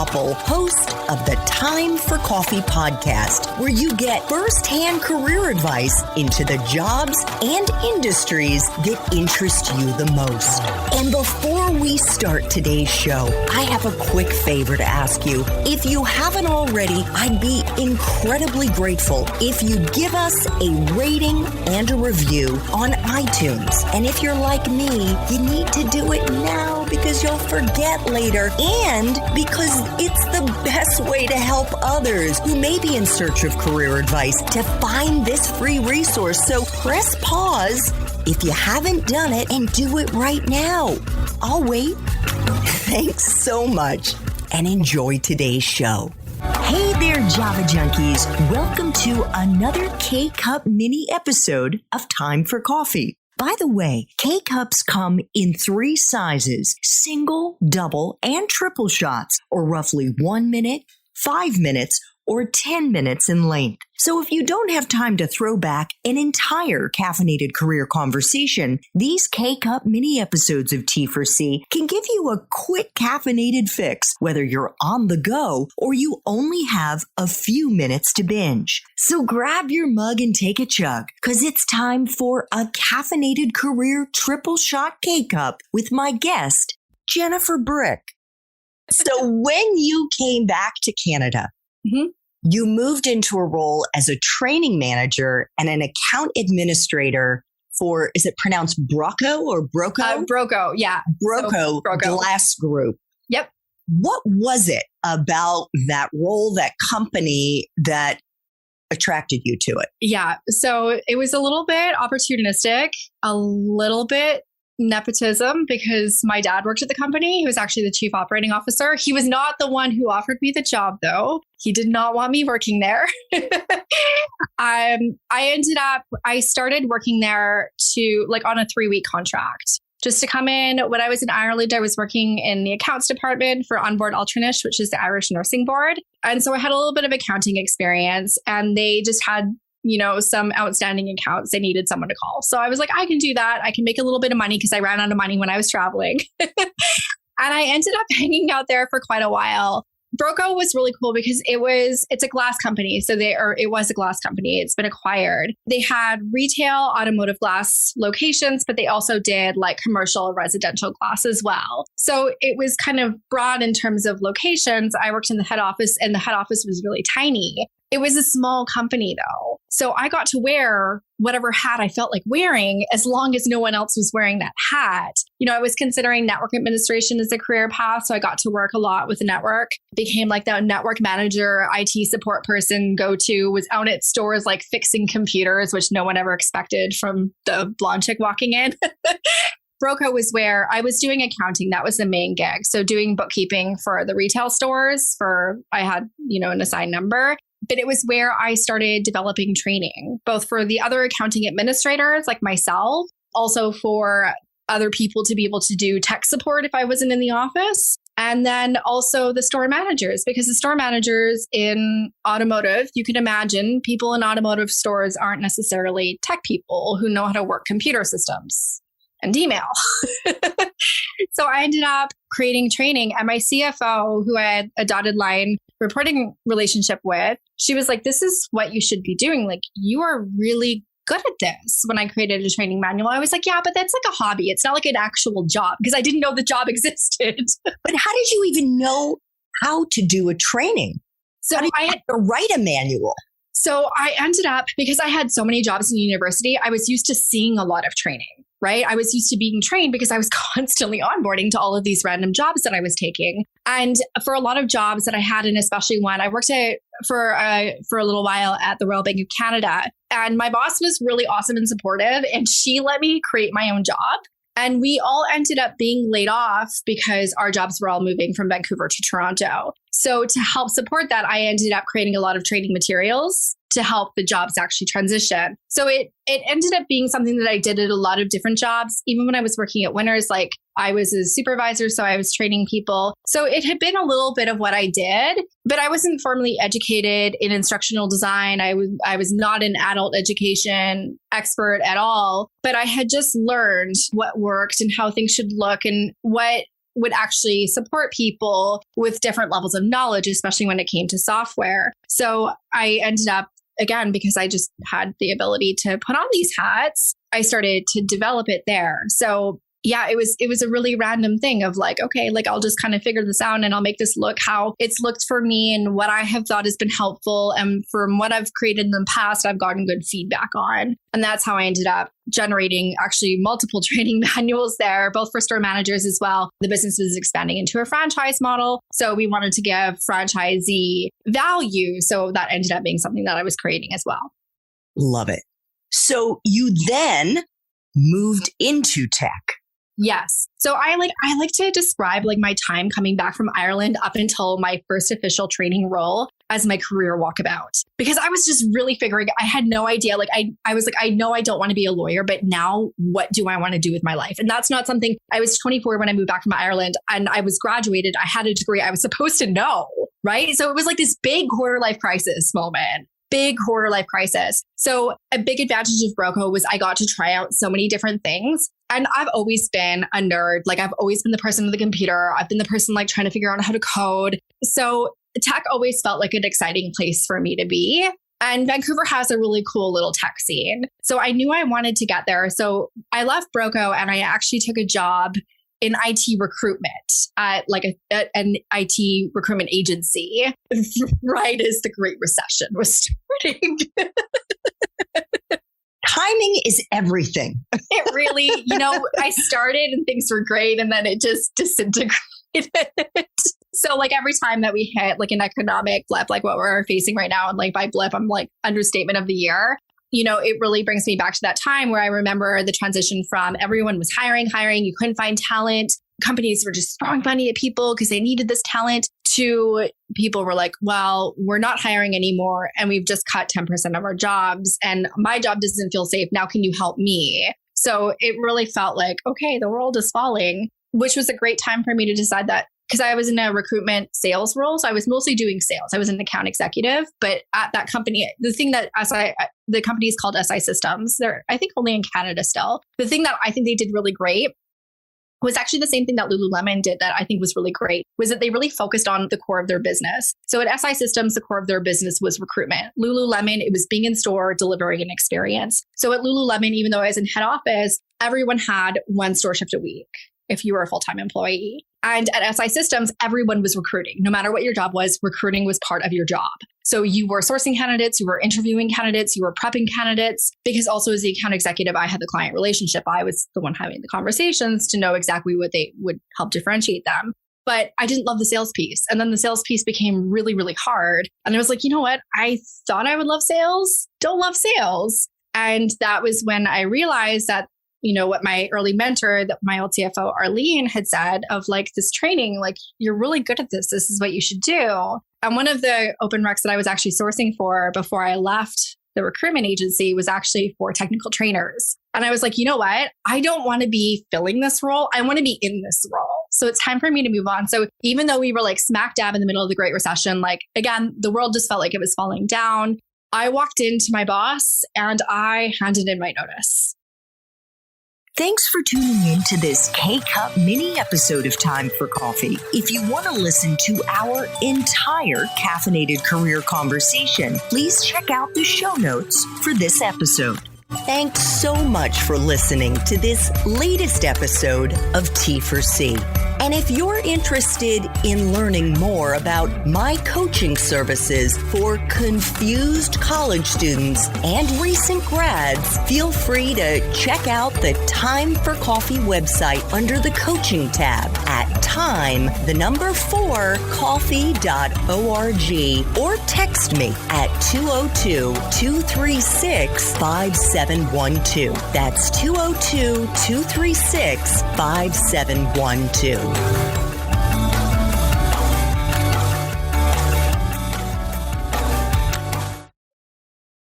Koppel, host of the Time for Coffee podcast, where you get firsthand career advice into the jobs and industries that interest you the most. And before we start today's show, I have a quick favor to ask you. If you haven't already, I'd be incredibly grateful if you give us a rating and a review on iTunes. And if you're like me, you need to do it now because you'll forget later and because it's the best way to help others who may be in search of career advice to find this free resource. So press pause if you haven't done it and do it right now. I'll wait. Thanks so much and enjoy today's show. Hey there, Java Junkies. Welcome to another K-Cup mini episode of Time for Coffee. By the way, K-Cups come in 3 sizes, single, double, and triple shots, or roughly 1 minute, 5 minutes, or 10 minutes in length. So if you don't have time to throw back an entire caffeinated career conversation, these K-Cup mini episodes of T4C can give you a quick caffeinated fix, whether you're on the go or you only have a few minutes to binge. So grab your mug and take a chug, because it's time for a caffeinated career triple shot K-Cup with my guest, Jennifer Brick. So when you came back to Canada, you moved into a role as a training manager and an account administrator for, is it pronounced Broco or Broco? Broco, yeah. Broco Glass Group. Yep. What was it about that role, that company, that attracted you to it? Yeah. So it was a little bit opportunistic, a little bit nepotism, because my dad worked at the company. He was actually the chief operating officer. He was not the one who offered me the job, though. He did not want me working there. I started working there on a 3-week contract just to come in. When I was in Ireland, I was working in the accounts department for Onboard Alternate, which is the Irish Nursing Board. And so I had a little bit of accounting experience, and they just had some outstanding accounts they needed someone to call. So I was like, I can do that. I can make a little bit of money because I ran out of money when I was traveling. And I ended up hanging out there for quite a while. Broco was really cool because it's a glass company. It was a glass company. It's been acquired. They had retail automotive glass locations, but they also did like commercial and residential glass as well. So it was kind of broad in terms of locations. I worked in the head office, and the head office was really tiny. It was a small company though. So I got to wear whatever hat I felt like wearing as long as no one else was wearing that hat. I was considering network administration as a career path. So I got to work a lot with the network, became like that network manager, IT support person, was out at stores like fixing computers, which no one ever expected from the blonde chick walking in. Broco was where I was doing accounting. That was the main gig. So doing bookkeeping for the retail stores I had, an assigned number. But it was where I started developing training, both for the other accounting administrators like myself, also for other people to be able to do tech support if I wasn't in the office. And then also the store managers, because the store managers in automotive, you can imagine people in automotive stores aren't necessarily tech people who know how to work computer systems and email. So I ended up creating training, and my CFO, who I had a dotted line reporting relationship with, she was like, this is what you should be doing. Like, you are really good at this. When I created a training manual, I was like, yeah, but that's like a hobby. It's not like an actual job, because I didn't know the job existed. But how did you even know how to do a training? So I had to write a manual. So I ended up, because I had so many jobs in university, I was used to seeing a lot of training, right? I was used to being trained because I was constantly onboarding to all of these random jobs that I was taking. And for a lot of jobs that I had, and especially one, I worked for a little while at the Royal Bank of Canada. And my boss was really awesome and supportive, and she let me create my own job. And we all ended up being laid off because our jobs were all moving from Vancouver to Toronto. So to help support that, I ended up creating a lot of training materials to help the jobs actually transition. So it ended up being something that I did at a lot of different jobs. Even when I was working at Winners, like I was a supervisor, so I was training people. So it had been a little bit of what I did, but I wasn't formally educated in instructional design. I was not an adult education expert at all, but I had just learned what worked and how things should look and what would actually support people with different levels of knowledge, especially when it came to software. So I ended up, again, because I just had the ability to put on these hats, I started to develop it there. So yeah, it was a really random thing of like, okay, like I'll just kind of figure this out and I'll make this look how it's looked for me and what I have thought has been helpful. And from what I've created in the past, I've gotten good feedback on. And that's how I ended up generating actually multiple training manuals there, both for store managers as well. The business was expanding into a franchise model. So we wanted to give franchisee value. So that ended up being something that I was creating as well. Love it. So you then moved into tech. Yes. So I like to describe like my time coming back from Ireland up until my first official training role as my career walkabout, because I was just really figuring, I had no idea. Like I was like, I know I don't want to be a lawyer, but now what do I want to do with my life? And that's not something. I was 24 when I moved back from Ireland and I was graduated. I had a degree I was supposed to know, right? So it was like this big quarter life crisis moment. Big quarter life crisis. So a big advantage of Broco was I got to try out so many different things. And I've always been a nerd. Like I've always been the person with the computer. I've been the person like trying to figure out how to code. So tech always felt like an exciting place for me to be. And Vancouver has a really cool little tech scene. So I knew I wanted to get there. So I left Broco and I actually took a job in IT recruitment at like an IT recruitment agency, right as the Great Recession was starting. Timing is everything. It really, I started and things were great and then it just disintegrated. So like every time that we hit like an economic blip, like what we're facing right now, and like by blip, I'm like understatement of the year. It really brings me back to that time where I remember the transition from everyone was hiring, you couldn't find talent. Companies were just throwing money at people because they needed this talent, to people were like, well, we're not hiring anymore and we've just cut 10% of our jobs and my job doesn't feel safe. Now, can you help me? So it really felt like, okay, the world is falling, which was a great time for me to decide that, because I was in a recruitment sales role. So I was mostly doing sales. I was an account executive, but at that company, the company is called SI Systems. They're, I think, only in Canada still. The thing that I think they did really great was actually the same thing that Lululemon did that I think was really great, was that they really focused on the core of their business. So at SI Systems, the core of their business was recruitment. Lululemon, it was being in store, delivering an experience. So at Lululemon, even though I was in head office, everyone had one store shift a week if you were a full-time employee. And at SI Systems, everyone was recruiting. No matter what your job was, recruiting was part of your job. So you were sourcing candidates, you were interviewing candidates, you were prepping candidates, because also as the account executive, I had the client relationship. I was the one having the conversations to know exactly what they would help differentiate them. But I didn't love the sales piece. And then the sales piece became really, really hard. And I was like, you know what? I thought I would love sales, don't love sales. And that was when I realized that what my early mentor, my old CFO, Arlene, had said of like this training, like, you're really good at this. This is what you should do. And one of the open recs that I was actually sourcing for before I left the recruitment agency was actually for technical trainers. And I was like, you know what? I don't want to be filling this role. I want to be in this role. So it's time for me to move on. So even though we were like smack dab in the middle of the Great Recession, like, again, the world just felt like it was falling down. I walked into my boss and I handed in my notice. Thanks for tuning in to this K-Cup mini episode of Time for Coffee. If you want to listen to our entire caffeinated career conversation, please check out the show notes for this episode. Thanks so much for listening to this latest episode of T4C. And if you're interested in learning more about my coaching services for confused college students and recent grads, feel free to check out the Time for Coffee website under the coaching tab at time4coffee.org or text me at 202-236-5712. That's 202-236-5712.